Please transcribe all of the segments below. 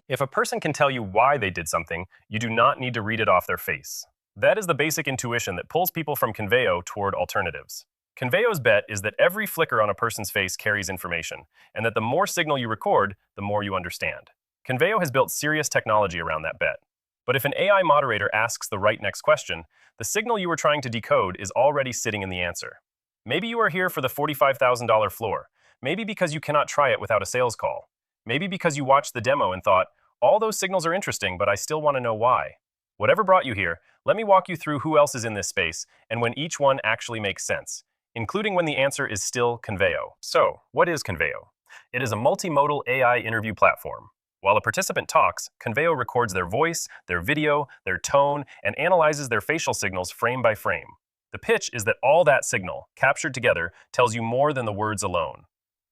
If a person can tell you why they did something, you do not need to read it off their face. That is the basic intuition that pulls people from Conveo toward alternatives. Conveo's bet is that every flicker on a person's face carries information, and that the more signal you record, the more you understand. Conveo has built serious technology around that bet. But if an AI moderator asks the right next question, the signal you were trying to decode is already sitting in the answer. Maybe you are here for the $45,000 floor. Maybe because you cannot try it without a sales call. Maybe because you watched the demo and thought, all those signals are interesting, but I still want to know why. Whatever brought you here, let me walk you through who else is in this space and when each one actually makes sense, including when the answer is still Conveo. So, what is Conveo? It is a multimodal AI interview platform. While a participant talks, Conveo records their voice, their video, their tone, and analyzes their facial signals frame by frame. The pitch is that all that signal, captured together, tells you more than the words alone.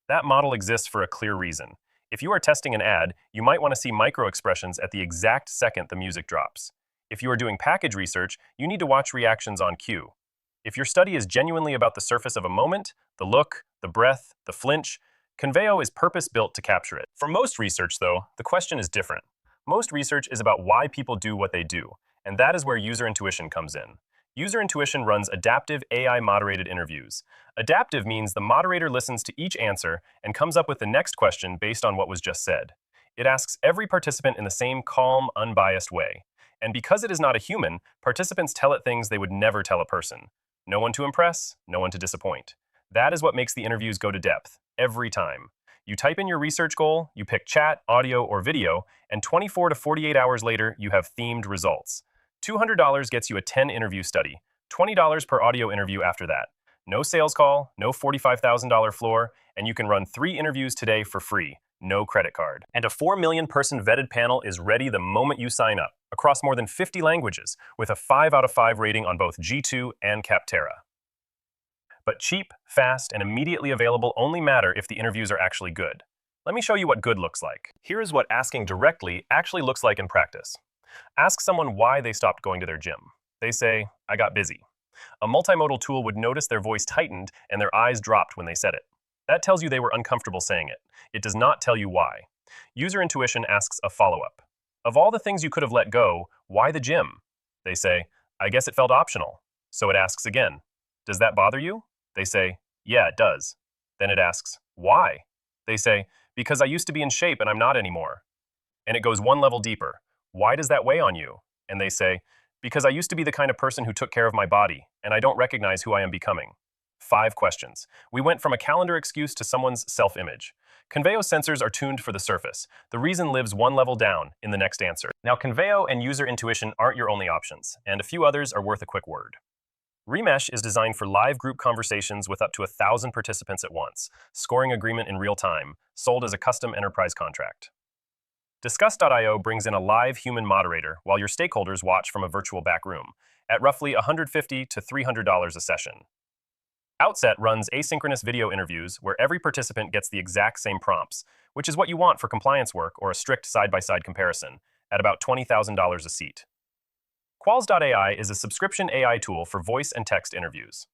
That model exists for a clear reason. If you are testing an ad, you might want to see micro-expressions at the exact second the music drops. If you are doing package research, you need to watch reactions on cue. If your study is genuinely about the surface of a moment, the look, the breath, the flinch, Conveo is purpose-built to capture it. For most research, though, the question is different. Most research is about why people do what they do, and that is where user intuition comes in. User intuition runs adaptive AI-moderated interviews. Adaptive means the moderator listens to each answer and comes up with the next question based on what was just said. It asks every participant in the same calm, unbiased way. And because it is not a human, participants tell it things they would never tell a person. No one to impress, no one to disappoint. That is what makes the interviews go to depth, every time. You type in your research goal, you pick chat, audio, or video, and 24 to 48 hours later, you have themed results. $200 gets you a 10-interview study, $20 per audio interview after that. No sales call, no $45,000 floor, and you can run 3 interviews today for free, no credit card. And a 4 million person vetted panel is ready the moment you sign up, across more than 50 languages, with a 5 out of 5 rating on both G2 and Capterra. But cheap, fast, and immediately available only matter if the interviews are actually good. Let me show you what good looks like. Here is what asking directly actually looks like in practice. Ask someone why they stopped going to their gym. They say, I got busy. A multimodal tool would notice their voice tightened and their eyes dropped when they said it. That tells you they were uncomfortable saying it. It does not tell you why. User intuition asks a follow-up. Of all the things you could have let go, why the gym? They say, I guess it felt optional. So it asks again, does that bother you? They say, yeah, it does. Then it asks, why? They say, because I used to be in shape and I'm not anymore. And it goes one level deeper. Why does that weigh on you? And they say, because I used to be the kind of person who took care of my body, and I don't recognize who I am becoming. 5 questions. We went from a calendar excuse to someone's self-image. Conveo sensors are tuned for the surface. The reason lives one level down in the next answer. Now, Conveo and user intuition aren't your only options, and a few others are worth a quick word. Remesh is designed for live group conversations with up to 1,000 participants at once, scoring agreement in real time, sold as a custom enterprise contract. Discuss.io brings in a live human moderator while your stakeholders watch from a virtual back room, at roughly $150 to $300 a session. Outset runs asynchronous video interviews where every participant gets the exact same prompts, which is what you want for compliance work or a strict side-by-side comparison, at about $20,000 a seat. Quals.ai is a subscription AI tool for voice and text interviews.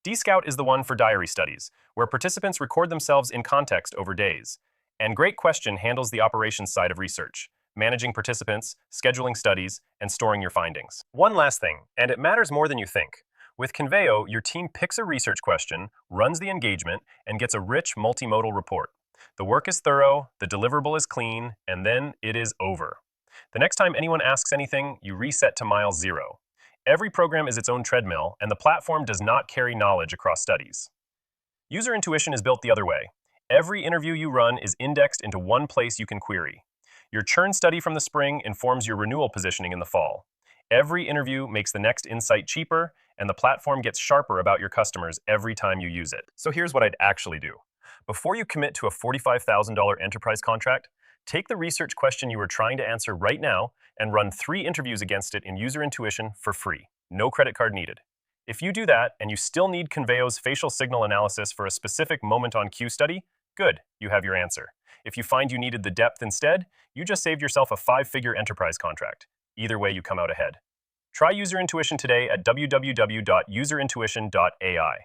dscout is the one for diary studies, where participants record themselves in context over days. And Great Question handles the operations side of research, managing participants, scheduling studies, and storing your findings. One last thing, and it matters more than you think. With Conveo, your team picks a research question, runs the engagement, and gets a rich multimodal report. The work is thorough, the deliverable is clean, and then it is over. The next time anyone asks anything, you reset to mile 0. Every program is its own treadmill, and the platform does not carry knowledge across studies. User intuition is built the other way. Every interview you run is indexed into one place you can query. Your churn study from the spring informs your renewal positioning in the fall. Every interview makes the next insight cheaper, and the platform gets sharper about your customers every time you use it. So here's what I'd actually do. Before you commit to a $45,000 enterprise contract, take the research question you are trying to answer right now and run 3 interviews against it in user intuition for free. No credit card needed. If you do that and you still need Conveo's facial signal analysis for a specific moment on cue study, good, you have your answer. If you find you needed the depth instead, you just saved yourself a 5-figure enterprise contract. Either way, you come out ahead. Try user intuition today at www.userintuition.ai.